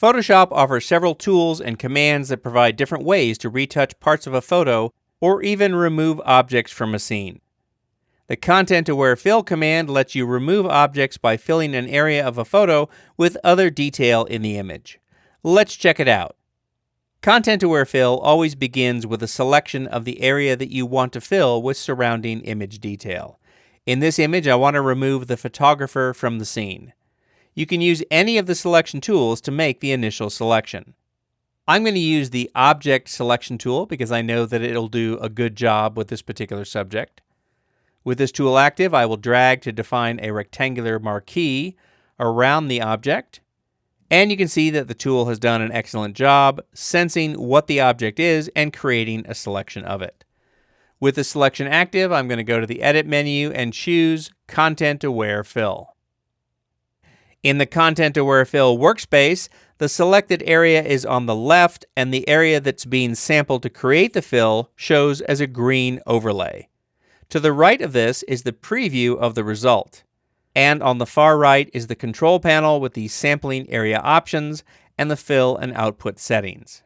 Photoshop offers several tools and commands that provide different ways to retouch parts of a photo or even remove objects from a scene. The Content-Aware Fill command lets you remove objects by filling an area of a photo with other detail in the image. Let's check it out. Content-Aware Fill always begins with a selection of the area that you want to fill with surrounding image detail. In this image, I want to remove the photographer from the scene. You can use any of the selection tools to make the initial selection. I'm going to use the Object Selection tool because I know that it'll do a good job with this particular subject. With this tool active, I will drag to define a rectangular marquee around the object. And you can see that the tool has done an excellent job sensing what the object is and creating a selection of it. With the selection active, I'm going to go to the Edit menu and choose Content-Aware Fill. In the Content-Aware Fill workspace, the selected area is on the left and the area that's being sampled to create the fill shows as a green overlay. To the right of this is the preview of the result. And on the far right is the control panel with the sampling area options and the fill and output settings.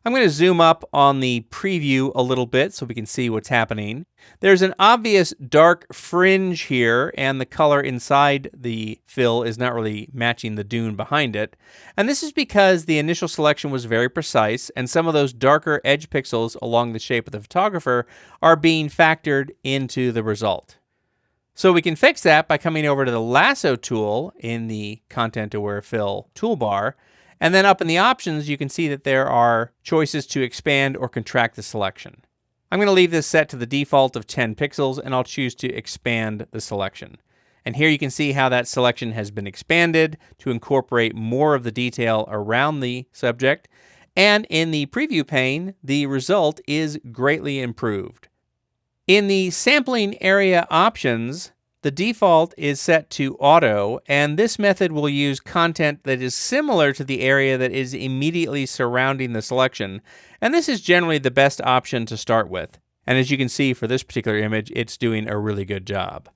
I'm going to zoom up on the preview a little bit so we can see what's happening. There's an obvious dark fringe here, and the color inside the fill is not really matching the dune behind it. And this is because the initial selection was very precise, and some of those darker edge pixels along the shape of the photographer are being factored into the result. So we can fix that by coming over to the lasso tool in the Content-Aware Fill toolbar. And then up in the options, you can see that there are choices to expand or contract the selection. I'm going to leave this set to the default of 10 pixels, and I'll choose to expand the selection. And here you can see how that selection has been expanded to incorporate more of the detail around the subject. And in the preview pane, the result is greatly improved. In the sampling area options, the default is set to auto, and this method will use content that is similar to the area that is immediately surrounding the selection, and this is generally the best option to start with. And as you can see for this particular image, it's doing a really good job.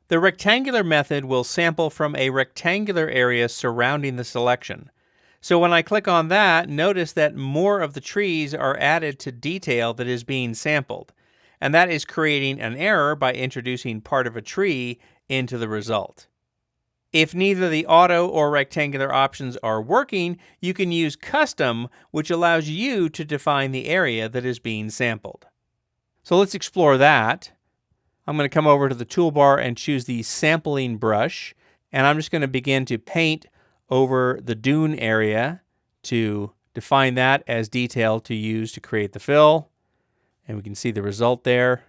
The rectangular method will sample from a rectangular area surrounding the selection. So when I click on that, notice that more of the trees are added to detail that is being sampled. And that is creating an error by introducing part of a tree into the result. If neither the auto or rectangular options are working, you can use custom, which allows you to define the area that is being sampled. So let's explore that. I'm going to come over to the toolbar and choose the sampling brush, and I'm just going to begin to paint over the dune area to define that as detail to use to create the fill. And we can see the result there.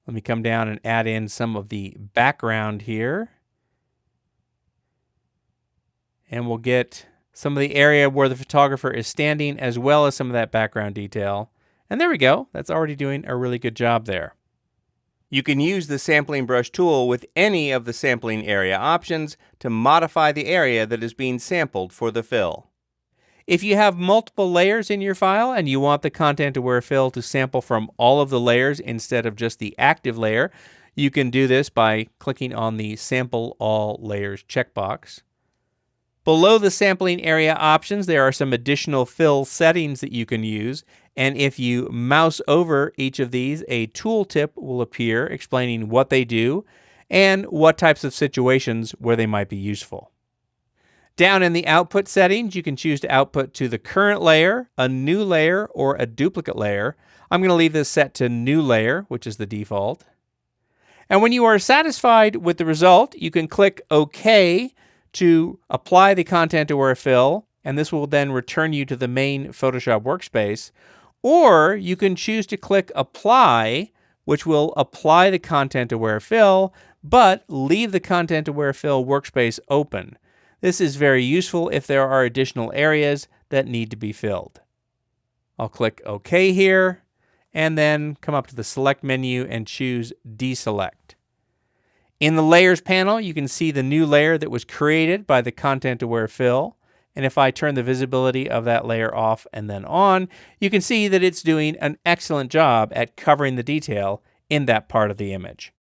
Let me come down and add in some of the background here. And we'll get some of the area where the photographer is standing as well as some of that background detail. And there we go. That's already doing a really good job there. You can use the sampling brush tool with any of the sampling area options to modify the area that is being sampled for the fill. If you have multiple layers in your file and you want the Content-Aware Fill to sample from all of the layers instead of just the active layer, you can do this by clicking on the Sample All Layers checkbox. Below the sampling area options, there are some additional fill settings that you can use, and if you mouse over each of these, a tooltip will appear explaining what they do and what types of situations where they might be useful. Down in the output settings, you can choose to output to the current layer, a new layer, or a duplicate layer. I'm going to leave this set to new layer, which is the default. And when you are satisfied with the result, you can click OK to apply the Content-Aware Fill, and this will then return you to the main Photoshop workspace. Or you can choose to click Apply, which will apply the Content-Aware Fill, but leave the Content-Aware Fill workspace open. This is very useful if there are additional areas that need to be filled. I'll click OK here, and then come up to the Select menu and choose Deselect. In the Layers panel, you can see the new layer that was created by the Content-Aware Fill. And if I turn the visibility of that layer off and then on, you can see that it's doing an excellent job at covering the detail in that part of the image.